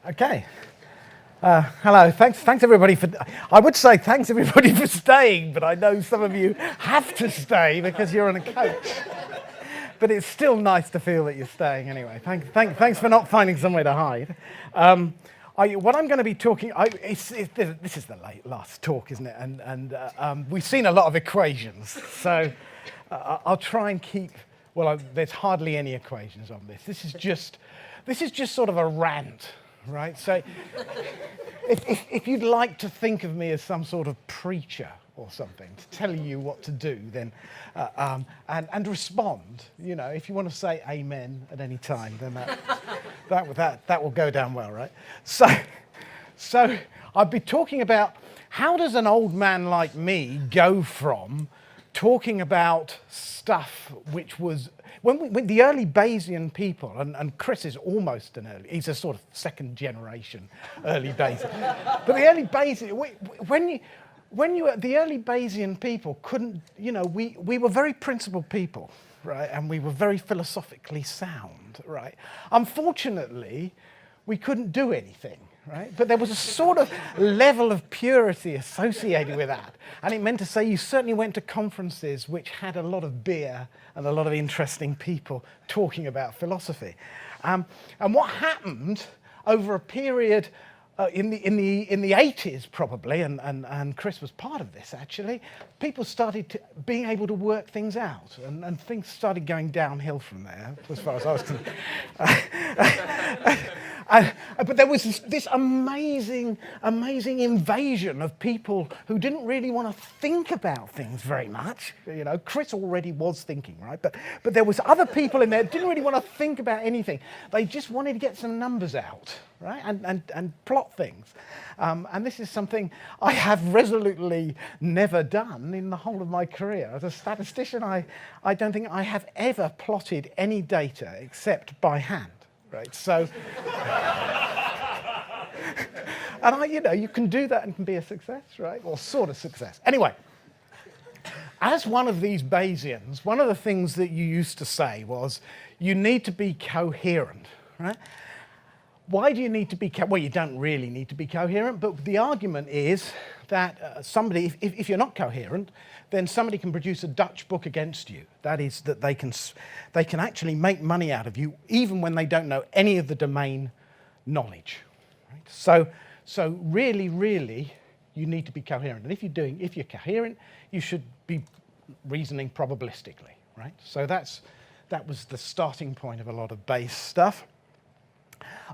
Okay. Hello. Thanks everybody for. I would say thanks everybody for staying, but I know some of you have to stay because you're on a coach. But it's still nice to feel that you're staying anyway. Thanks for not finding somewhere to hide. What I'm going to be talking. This is the last talk, isn't it? And we've seen a lot of equations, so I'll try and keep. Well, there's hardly any equations on this. This is just sort of a rant. Right, so if you'd like to think of me as some sort of preacher or something to tell you what to do, then and respond. You know, if you want to say amen at any time, then that will go down well, right? So I'd be talking about how does an old man like me go from talking about stuff which was when the early Bayesian people, and Chris is almost he's a sort of second generation early Bayesian, but the early Bayesian, the early Bayesian people couldn't, we were very principled people, right, and we were very philosophically sound, right. Unfortunately, we couldn't do anything. Right? But there was a sort of level of purity associated with that. And it meant to say you certainly went to conferences which had a lot of beer and a lot of interesting people talking about philosophy. And what happened over a period in the 80s probably, and Chris was part of this actually, people started being able to work things out, and things started going downhill from there as far as I was concerned. But there was this amazing invasion of people who didn't really want to think about things very much. You know, Chris already was thinking, right? But there was other people in there who didn't really want to think about anything. They just wanted to get some numbers out, right? And plot things. And this is something I have resolutely never done in the whole of my career. As a statistician, I don't think I have ever plotted any data except by hand. Right, so, and you can do that and can be a success, right? Or sort of success. Anyway, as one of these Bayesians, one of the things that you used to say was, you need to be coherent, right? Why do you need to be well, you don't really need to be coherent, but the argument is that somebody, if you're not coherent, then somebody can produce a Dutch book against you. That is, that they can actually make money out of you, even when they don't know any of the domain knowledge. Right? So really, you need to be coherent. And if you're coherent, you should be reasoning probabilistically, right? So that was the starting point of a lot of Bayes stuff.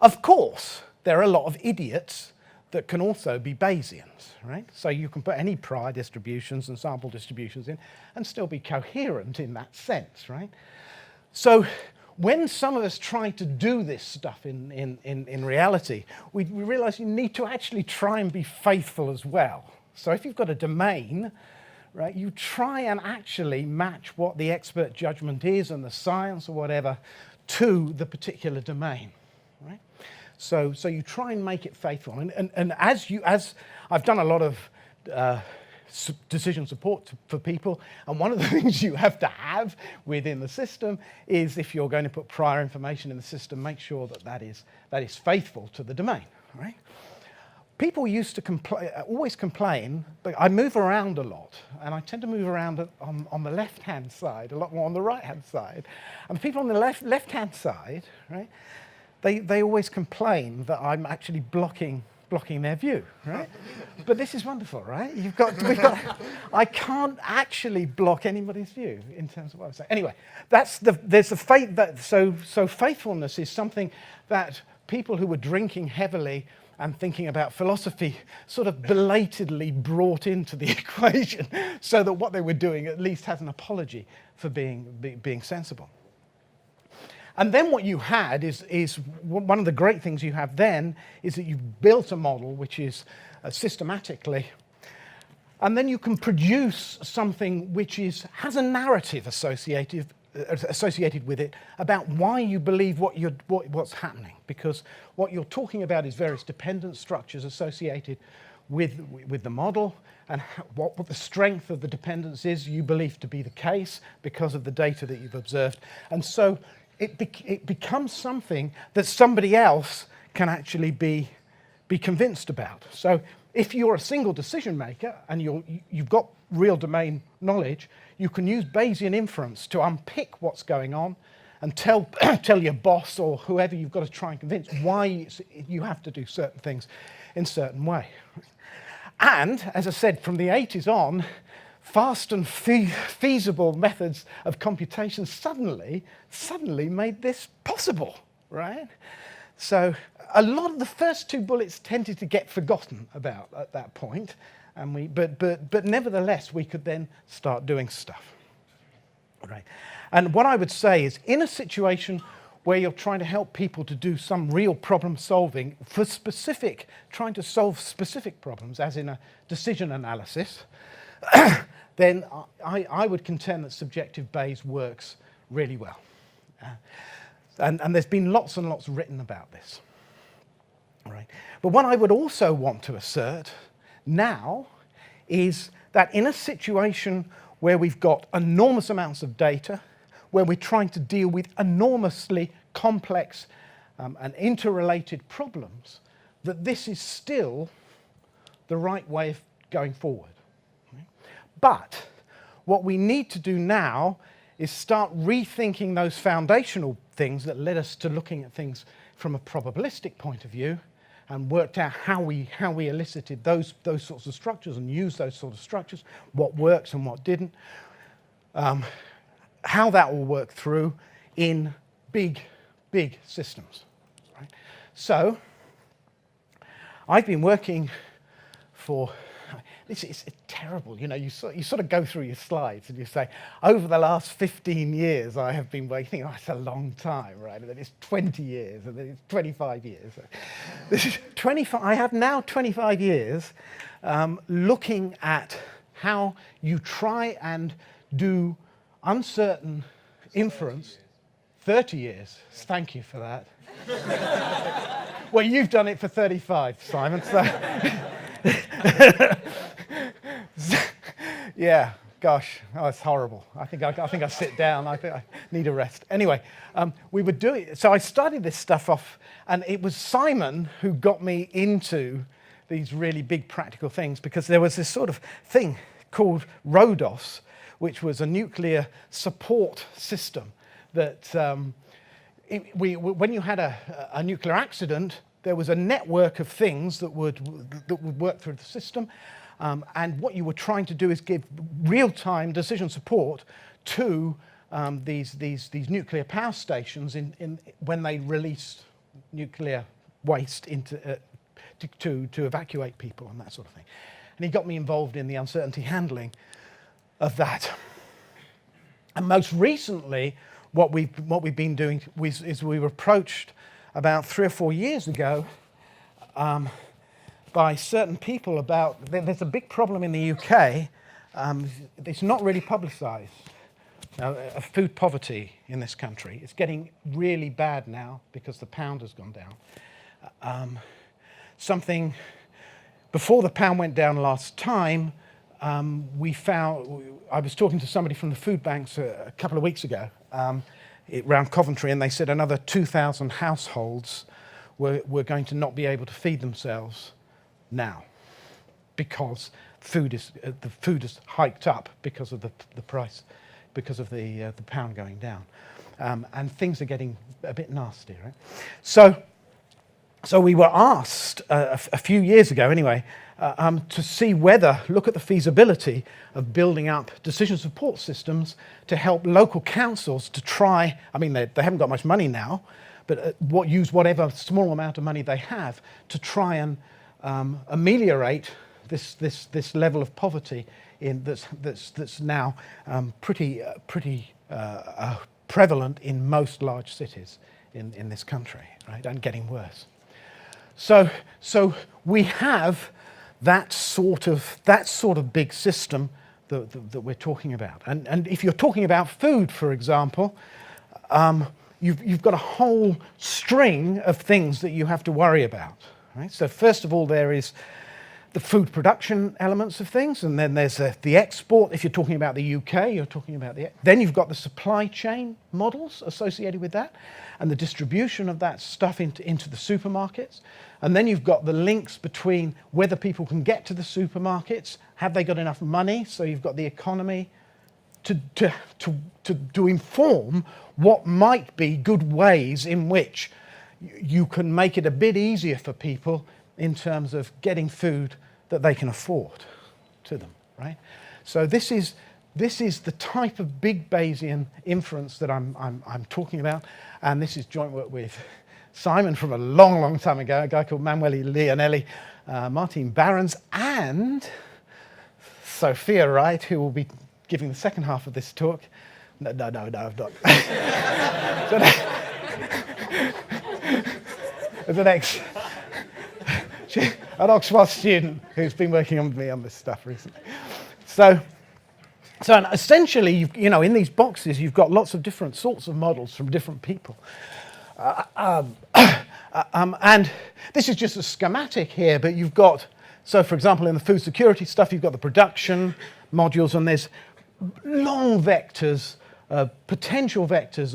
Of course, there are a lot of idiots that can also be Bayesians, right? So you can put any prior distributions and sample distributions in and still be coherent in that sense, right? So when some of us try to do this stuff in reality, we realize you need to actually try and be faithful as well. So if you've got a domain, right, you try and actually match what the expert judgment is and the science or whatever to the particular domain, right? So you try and make it faithful, and as I've done a lot of decision support for people, and one of the things you have to have within the system is, if you're going to put prior information in the system, make sure that is faithful to the domain, right? People used to always complain, but I move around a lot, and I tend to move around on the left-hand side, a lot more on the right-hand side, and the people on the left-hand side, right? They always complain that I'm actually blocking their view, right? But this is wonderful, right? I can't actually block anybody's view in terms of what I'm saying. Anyway, there's a faith that so faithfulness is something that people who were drinking heavily and thinking about philosophy sort of belatedly brought into the equation, so that what they were doing at least has an apology for being sensible. And then what you had is one of the great things you have then is that you've built a model which is systematically, and then you can produce something which has a narrative associated with it about why you believe what's happening, because what you're talking about is various dependence structures associated with the model, and what the strength of the dependence is you believe to be the case because of the data that you've observed, and so it becomes something that somebody else can actually be convinced about. So if you're a single decision maker and you've got real domain knowledge, you can use Bayesian inference to unpick what's going on and tell your boss or whoever you've got to try and convince why you have to do certain things in a certain way. And, as I said, from the 80s on, fast and feasible methods of computation suddenly made this possible, right? So a lot of the first two bullets tended to get forgotten about at that point, and but nevertheless, we could then start doing stuff, right? And what I would say is, in a situation where you're trying to help people to do some real problem solving for trying to solve specific problems, as in a decision analysis, then I would contend that subjective Bayes works really well. And there's been lots and lots written about this. Right. But what I would also want to assert now is that in a situation where we've got enormous amounts of data, where we're trying to deal with enormously complex and interrelated problems, that this is still the right way of going forward. But what we need to do now is start rethinking those foundational things that led us to looking at things from a probabilistic point of view and worked out how we elicited those sorts of structures and used those sort of structures, what works and what didn't, how that will work through in big systems. Right? So I've been working for... It's terrible, you know, you sort of go through your slides and you say, over the last 15 years I have been working, oh, that's a long time, right? And then it's 20 years, and then it's 25 years. This is 25, I have now 25 years looking at how you try and do uncertain inference. 30 years, thank you for that. Well, you've done it for 35, Simon, so... Yeah, gosh, oh, it's horrible. I think I sit down. I think I need a rest. Anyway, we were doing. So I started this stuff off, and it was Simon who got me into these really big practical things, because there was this sort of thing called RODOS, which was a nuclear support system that when you had a nuclear accident, there was a network of things that would work through the system. And what you were trying to do is give real-time decision support to these nuclear power stations when they release nuclear waste into to evacuate people and that sort of thing. And he got me involved in the uncertainty handling of that. And most recently, what we've been doing is we were approached about 3 or 4 years ago by certain people about, there's a big problem in the UK, it's not really publicised, of food poverty in this country. It's getting really bad now because the pound has gone down. Something, before the pound went down last time, we found, I was talking to somebody from the food banks a couple of weeks ago around Coventry, and they said another 2,000 households were going to not be able to feed themselves now, because the food is hiked up because of the price, because of the pound going down, and things are getting a bit nasty, right? So we were asked a few years ago, anyway, to look at the feasibility of building up decision support systems to help local councils to try. I mean, they haven't got much money now, but use whatever small amount of money they have to try and ameliorate this level of poverty that's now pretty prevalent in most large cities in this country, right, and getting worse. So we have that sort of big system that we're talking about, and if you're talking about food, for example, you've got a whole string of things that you have to worry about. Right? So first of all, there is the food production elements of things, and then there's the export. If you're talking about the UK, you're talking about then you've got the supply chain models associated with that, and the distribution of that stuff into the supermarkets. And then you've got the links between whether people can get to the supermarkets, have they got enough money, so you've got the economy to inform what might be good ways in which you can make it a bit easier for people in terms of getting food that they can afford to them, right? So this is the type of big Bayesian inference that I'm talking about, and this is joint work with Simon from a long, long time ago, a guy called Manuele Leonelli, Martin Barons, and Sophia Wright, who will be giving the second half of this talk. No, I've not. An Oxford student who's been working on me on this stuff recently. So essentially, in these boxes, you've got lots of different sorts of models from different people. And this is just a schematic here, but you've got, so for example, in the food security stuff, you've got the production modules, and there's long vectors, potential vectors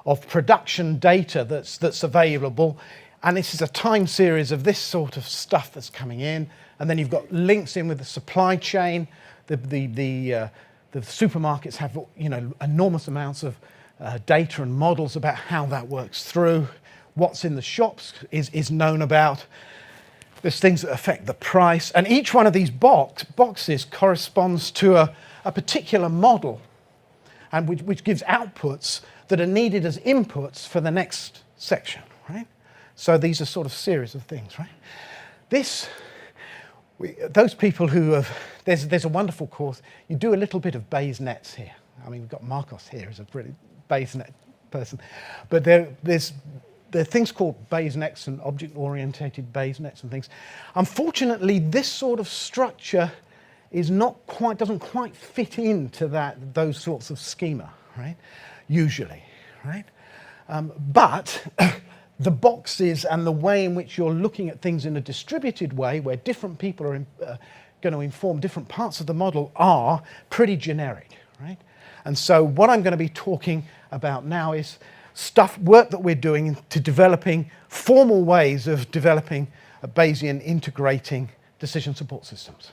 of production data that's available. And this is a time series of this sort of stuff that's coming in. And then you've got links in with the supply chain. The supermarkets have enormous amounts of data and models about how that works through. What's in the shops is known about. There's things that affect the price. And each one of these boxes corresponds to a particular model, and which gives outputs that are needed as inputs for the next section, right? So these are sort of series of things, right? Those people who have, there's a wonderful course. You do a little bit of Bayes nets here. I mean, we've got Marcos here as a pretty Bayes net person, but there are things called Bayes nets and object-orientated Bayes nets and things. Unfortunately, this sort of structure doesn't quite fit into those sorts of schema, right? Usually, right? But the boxes and the way in which you're looking at things in a distributed way, where different people are going to inform different parts of the model, are pretty generic, right? And so what I'm going to be talking about now is work that we're doing to developing formal ways of developing a Bayesian integrating decision support systems.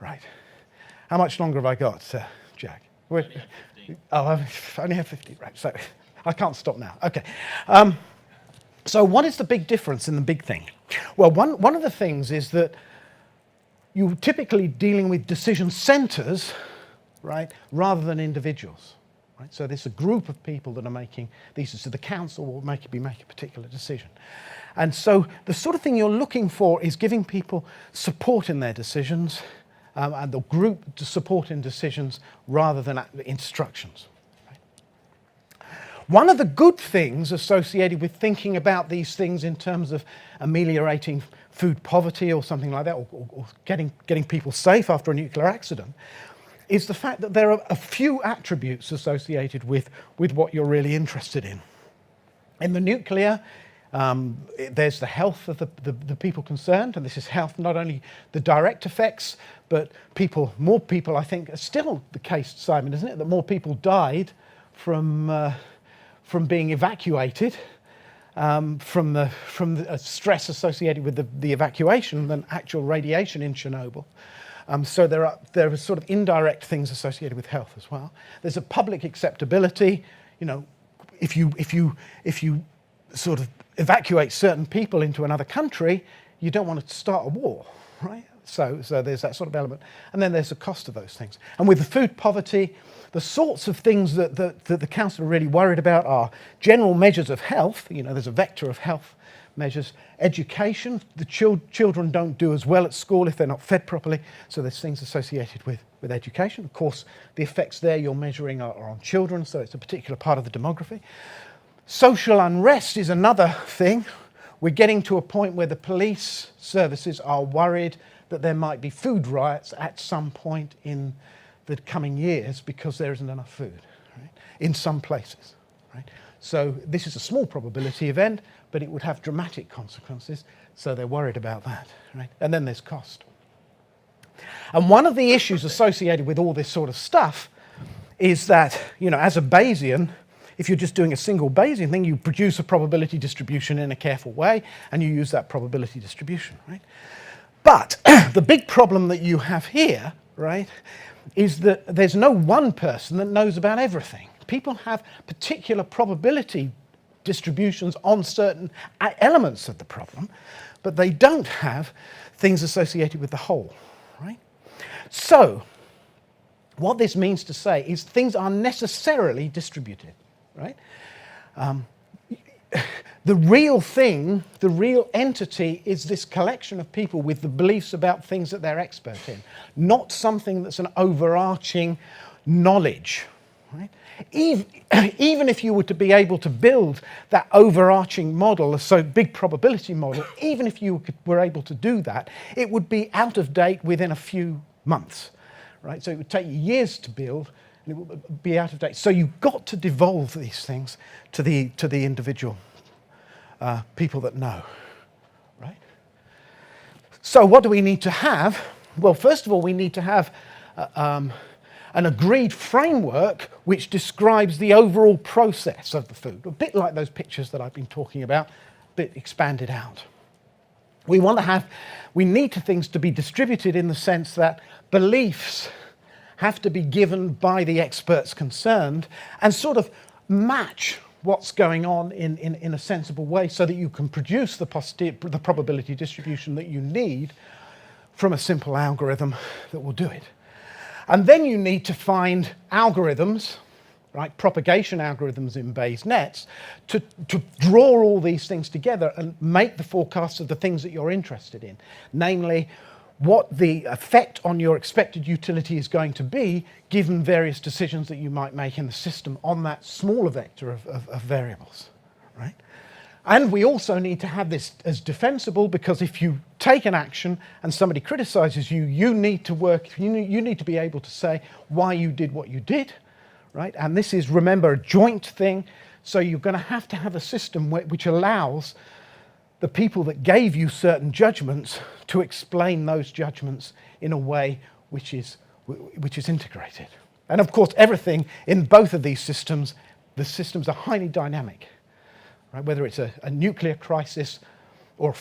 Right. How much longer have I got, Jack? I only have 50, right. So I can't stop now. Okay. So what is the big difference in the big thing? Well, one of the things is that you're typically dealing with decision centers, right, rather than individuals. Right? So there's a group of people that are making these, so the council will be making a particular decision. And so the sort of thing you're looking for is giving people support in their decisions, and the group to support in decisions rather than instructions. Right? One of the good things associated with thinking about these things in terms of ameliorating food poverty or something like that, or getting people safe after a nuclear accident, is the fact that there are a few attributes associated with what you're really interested in. In the nuclear, there's the health of the people concerned, and this is health, not only the direct effects, but more people, I think, are still the case, Simon, isn't it? That more people died from being evacuated, from the stress associated with the evacuation than actual radiation in Chernobyl. So there are sort of indirect things associated with health as well. There's a public acceptability. If you sort of evacuate certain people into another country, you don't want to start a war, right? So there's that sort of element. And then there's the cost of those things. And with the food poverty, the sorts of things that the council are really worried about are general measures of health. There's a vector of health measures. Education, the children don't do as well at school if they're not fed properly, so there's things associated with education. Of course, the effects there you're measuring are on children, so it's a particular part of the demography. Social unrest is another thing. We're getting to a point where the police services are worried that there might be food riots at some point in the coming years because there isn't enough food, right? In some places. Right? So this is a small probability event, but it would have dramatic consequences. So they're worried about that, right? And then there's cost. And one of the issues associated with all this sort of stuff is that, as a Bayesian, if you're just doing a single Bayesian thing, you produce a probability distribution in a careful way, and you use that probability distribution, right? But the big problem that you have here, right, is that there's no one person that knows about everything. People have particular probability distributions on certain elements of the problem, but they don't have things associated with the whole, right? So what this means to say is things are necessarily distributed, right? The real thing, the real entity is this collection of people with the beliefs about things that they're expert in, not something that's an overarching knowledge, right? Even if you were to be able to build that overarching model, a so big probability model, even if you were able to do that, it would be out of date within a few months, right? So it would take you years to build, and it would be out of date. So you've got to devolve these things to the individual people that know, right? So what do we need to have? Well, first of all, we need to have an agreed framework which describes the overall process of the food, a bit like those pictures that I've been talking about, a bit expanded out. We need things to be distributed in the sense that beliefs have to be given by the experts concerned and sort of match what's going on in a sensible way so that you can produce the probability distribution that you need from a simple algorithm that will do it. And then you need to find algorithms, right, propagation algorithms in Bayes nets, to draw all these things together and make the forecasts of the things that you're interested in, namely what the effect on your expected utility is going to be given various decisions that you might make in the system on that smaller vector of variables, right? And we also need to have this as defensible, because if you take an action and somebody criticizes you, you need to be able to say why you did what you did, right? And this is, remember, a joint thing, so you're going to have a system which allows the people that gave you certain judgments to explain those judgments in a way which is integrated. And of course, everything in both of these systems, the systems are highly dynamic, right? Whether it's a nuclear crisis or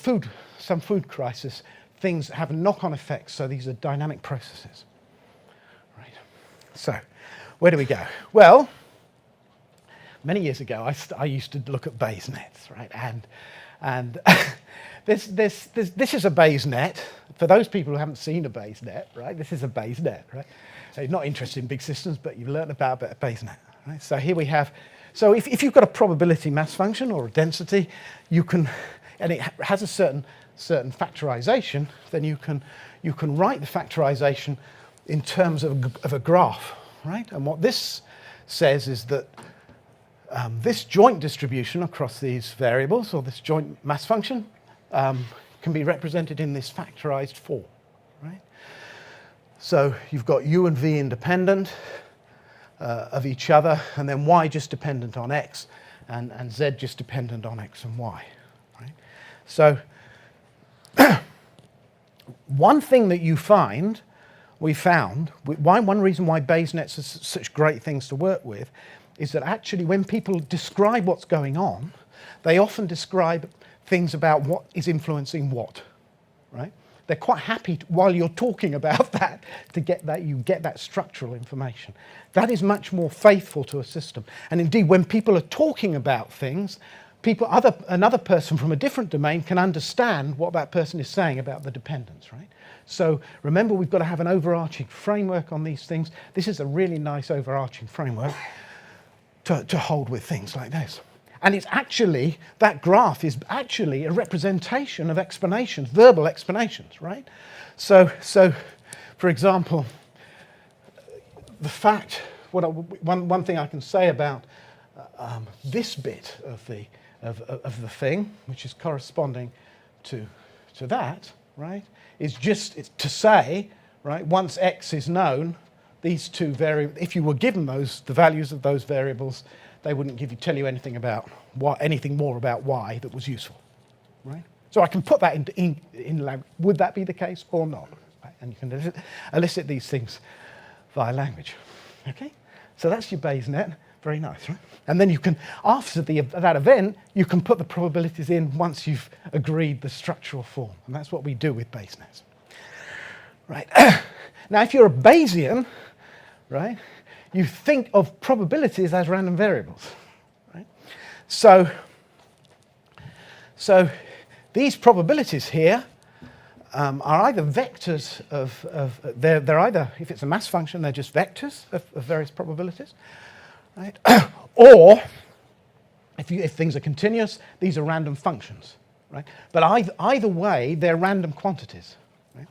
some food crisis, things have knock-on effects, so these are dynamic processes. Right. So, where do we go? Well, many years ago, I used to look at Bayes nets, right? And this is a Bayes net. For those people who haven't seen a Bayes net, right? This is a Bayes net, right? So you're not interested in big systems, but you've learned about a Bayes net, right? So here we have. So if you've got a probability mass function or a density, you can, and it has a certain factorization, then you can write the factorization in terms of a graph, right? And what this says is that this joint distribution across these variables, or this joint mass function, can be represented in this factorized form, right? So you've got u and v independent of each other, and then y just dependent on x, and z just dependent on x and y, right? So one thing that one reason why Bayes nets are such great things to work with is that actually when people describe what's going on, they often describe things about what is influencing what, right? They're quite happy while you're talking about that to get that, you get that structural information. That is much more faithful to a system. And indeed, when people are talking about things, another person from a different domain can understand what that person is saying about the dependence, right? So remember, we've got to have an overarching framework on these things. This is a really nice overarching framework to hold with things like this. And it's actually, that graph is actually a representation of explanations, verbal explanations, right? So for example, the fact, one thing I can say about this bit of the thing, which is corresponding to that, right, is just to say, right, once x is known, these two variables, if you were given the values of those variables, they wouldn't tell you anything about anything more about why that was useful, right? So I can put that in language. Would that be the case or not? Right? And you can elicit these things via language. Okay? So that's your Bayes net. Very nice, right? And then you can, after that event, you can put the probabilities in once you've agreed the structural form. And that's what we do with Bayes nets. Right? Now, if you're a Bayesian, right, you think of probabilities as random variables. Right? So these probabilities here are either vectors they're either, if it's a mass function, they're just vectors of various probabilities, right? Or if things are continuous, these are random functions, right? But either way, they're random quantities, right?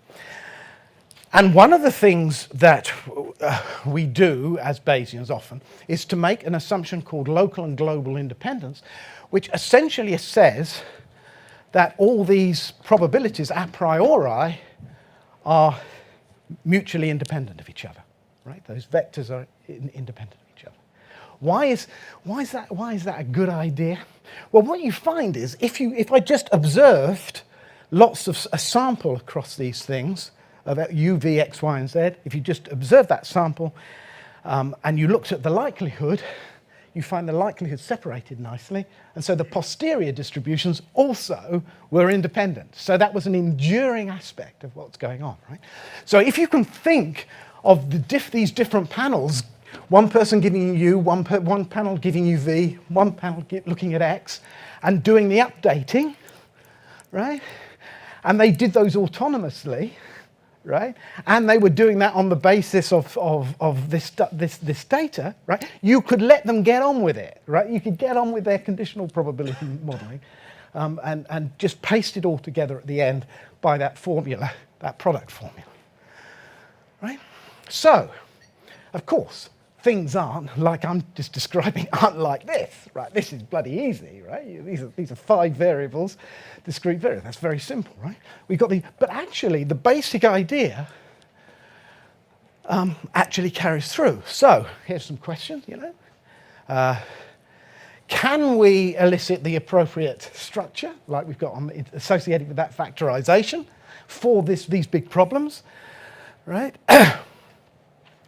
And one of the things that we do as Bayesians often is to make an assumption called local and global independence, which essentially says that all these probabilities a priori are mutually independent of each other, right? Those vectors are independent of each other. Why is that a good idea? Well, what you find is if I just observed lots of a sample across these things of u, v, x, y, and z, if you just observe that sample and you looked at the likelihood, you find the likelihood separated nicely, and so the posterior distributions also were independent. So that was an enduring aspect of what's going on, right? So if you can think of these different panels, one person giving you u, one panel giving you v, one panel looking at x, and doing the updating, right? And they did those autonomously, right? And they were doing that on the basis of this data, right? You could let them get on with it, right? You could get on with their conditional probability modeling and just paste it all together at the end by that formula, that product formula, right? So, of course, things aren't like I'm just describing, aren't like this, right? This is bloody easy, right? These are 5 variables, discrete variables. That's very simple, right? But actually, the basic idea actually carries through. So here's some questions, can we elicit the appropriate structure, like we've got associated with that factorization for these big problems, right?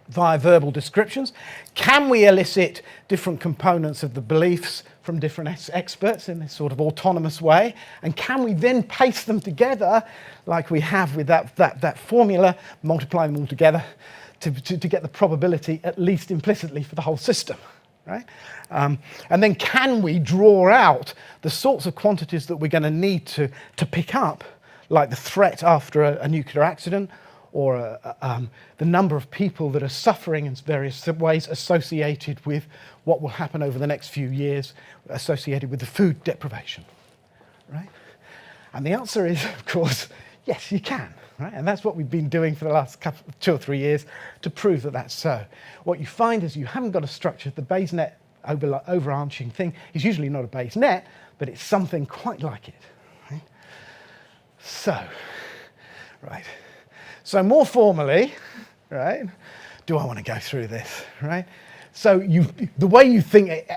Via verbal descriptions? Can we elicit different components of the beliefs from different experts in this sort of autonomous way? And can we then paste them together like we have with that formula, multiply them all together to get the probability at least implicitly for the whole system, right? And then can we draw out the sorts of quantities that we're going to need to pick up, like the threat after a nuclear accident, or the number of people that are suffering in various ways associated with what will happen over the next few years, associated with the food deprivation, right? And the answer is, of course, yes, you can, right? And that's what we've been doing for the last 2 or 3 years to prove that that's so. What you find is you haven't got a structure. The Bayes net overarching thing is usually not a Bayes net, but it's something quite like it, right? So, right. So more formally, right, do I want to go through this, right? So the way you think,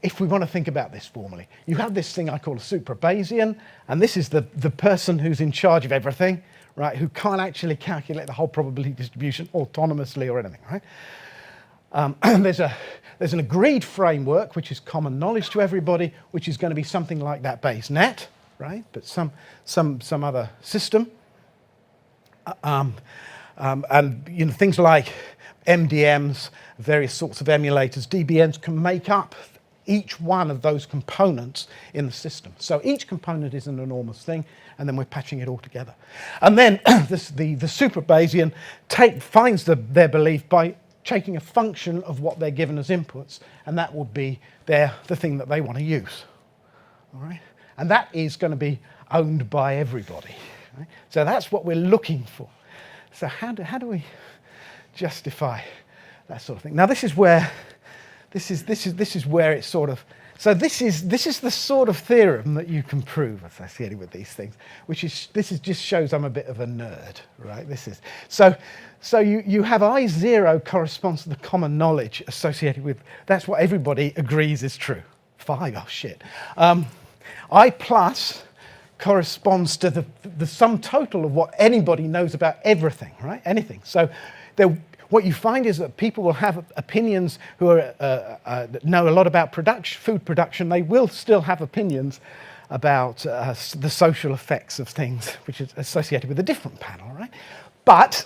if we want to think about this formally, you have this thing I call a super-Bayesian, and this is the person who's in charge of everything, right, who can't actually calculate the whole probability distribution autonomously or anything, right? There's an agreed framework, which is common knowledge to everybody, which is going to be something like that Bayes net, right, but some other system. And things like MDMs, various sorts of emulators, DBNs can make up each one of those components in the system. So each component is an enormous thing, and then we're patching it all together. And then the super-Bayesian finds their belief by taking a function of what they're given as inputs, and that would be the thing that they want to use. All right? And that is going to be owned by everybody. Right? So that's what we're looking for. So how do we justify that sort of thing? Now this is where This is where it sort of. So this is the sort of theorem that you can prove associated with these things, just shows I'm a bit of a nerd, right? So you have I0 corresponds to the common knowledge associated with, that's what everybody agrees is true. 5, oh shit. I plus corresponds to the sum total of what anybody knows about everything, right? Anything. So what you find is that people will have opinions who know a lot about food production. They will still have opinions about the social effects of things, which is associated with a different panel, right? But,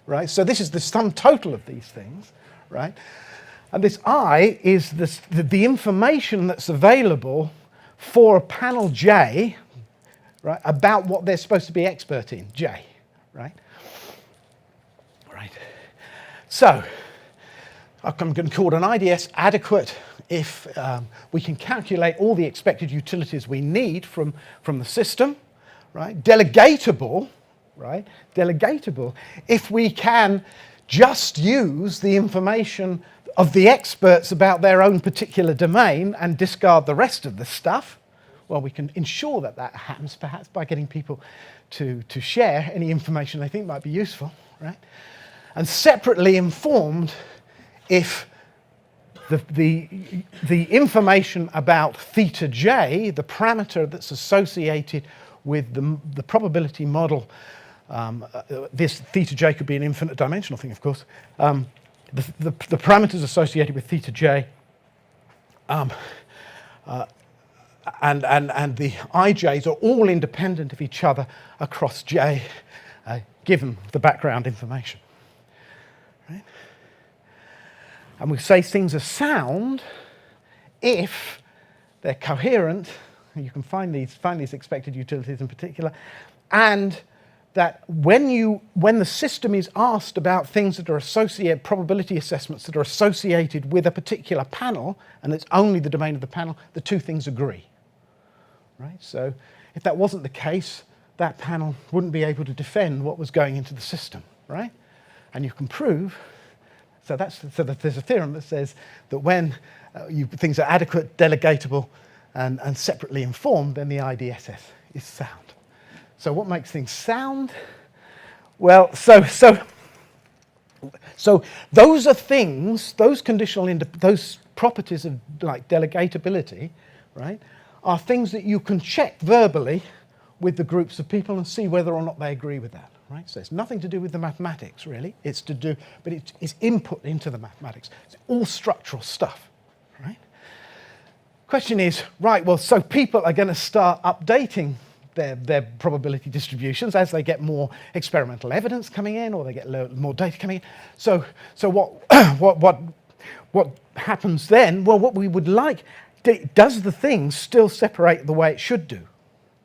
right, so this is the sum total of these things, right? And this I is the information that's available for a panel J, right, about what they're supposed to be expert in, J, right? Right. So, I'm going to call it an IDS adequate if we can calculate all the expected utilities we need from the system, right? Delegatable, right? Delegatable if we can just use the information of the experts about their own particular domain and discard the rest of the stuff. Well, we can ensure that happens perhaps by getting people to share any information they think might be useful, right? And separately informed if the information about theta j, the parameter that's associated with the probability model, this theta j could be an infinite dimensional thing, of course, the parameters associated with theta j and the ij's are all independent of each other across j, given the background information. Right? And we say things are sound if they're coherent. You can find these expected utilities in particular, and that when the system is asked about things that are associated, probability assessments that are associated with a particular panel, and it's only the domain of the panel, the two things agree. Right? So if that wasn't the case, that panel wouldn't be able to defend what was going into the system, right? And you can prove, so that there's a theorem that says that when things are adequate, delegatable, and separately informed, then the IDSS is sound. So what makes things sound? Well, so those are things, those those properties of like delegatability, right, are things that you can check verbally with the groups of people and see whether or not they agree with that, right? So it's nothing to do with the mathematics, really. It's to do, but it's input into the mathematics. It's all structural stuff, right? Question is, right, well, so people are going to start updating their probability distributions as they get more experimental evidence coming in, or they get more data coming in. So what happens then? Well, what we would like, does the thing still separate the way it should do,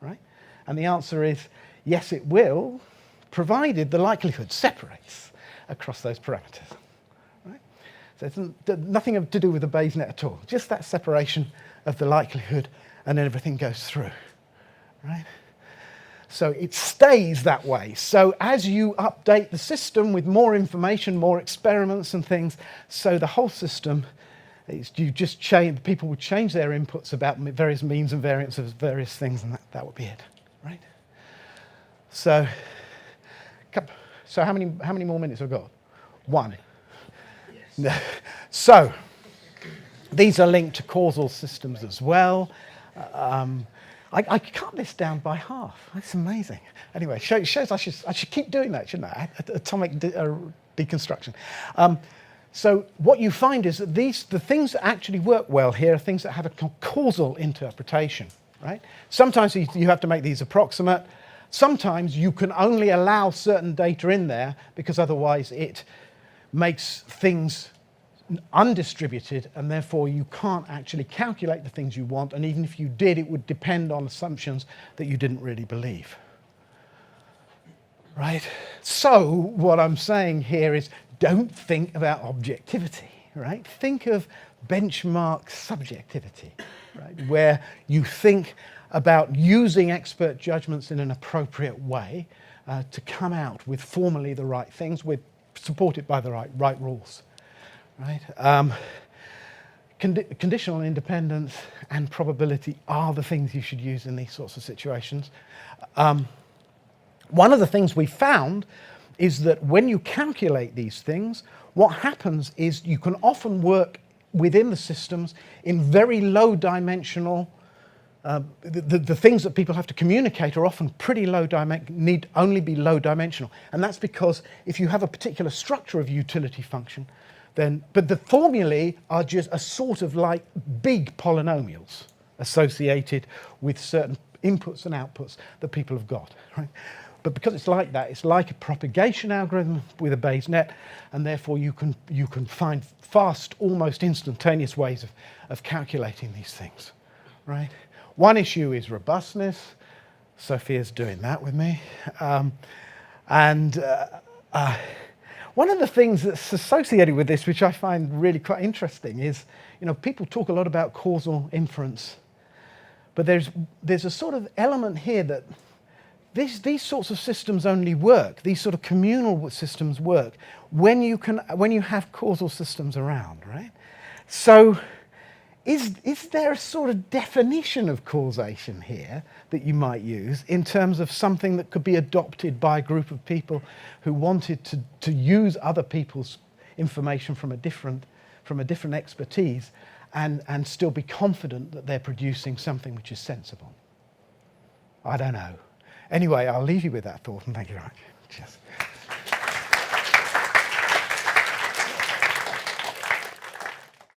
right? And the answer is yes, it will, provided the likelihood separates across those parameters, right? So it's nothing to do with the Bayes net at all, just that separation of the likelihood, and then everything goes through. Right? So it stays that way. So as you update the system with more information, more experiments and things, so the whole system, you just change, people would change their inputs about various means and variance of various things, and that would be it. Right? So how many more minutes have I got? 1. Yes. So these are linked to causal systems as well. I cut this down by half. That's amazing. Anyway, shows I should keep doing that, shouldn't I? Atomic deconstruction. So what you find is that the things that actually work well here are things that have a causal interpretation, right? Sometimes you have to make these approximate. Sometimes you can only allow certain data in there because otherwise it makes things undistributed, and therefore you can't actually calculate the things you want, and even if you did, it would depend on assumptions that you didn't really believe. Right? So what I'm saying here is don't think about objectivity, right? Think of benchmark subjectivity, right? Where you think about using expert judgments in an appropriate way to come out with formally the right things, supported by the right rules. Right? conditional independence and probability are the things you should use in these sorts of situations. One of the things we found is that when you calculate these things, what happens is you can often work within the systems in very low dimensional. The things that people have to communicate are often pretty low need only be low dimensional. And that's because if you have a particular structure of utility function, but the formulae are just a sort of like big polynomials associated with certain inputs and outputs that people have got, right? But because it's like that, it's like a propagation algorithm with a Bayes net, and therefore you can find fast, almost instantaneous ways of calculating these things, right? One issue is robustness. Sophia's doing that with me. One of the things that's associated with this, which I find really quite interesting, is, people talk a lot about causal inference, but there's a sort of element here that these sorts of systems only work, these sort of communal systems work, when you have causal systems around, right? So is there a sort of definition of causation here that you might use in terms of something that could be adopted by a group of people who wanted to use other people's information from a different expertise and still be confident that they're producing something which is sensible? I don't know. Anyway, I'll leave you with that thought, and thank you very much. Cheers.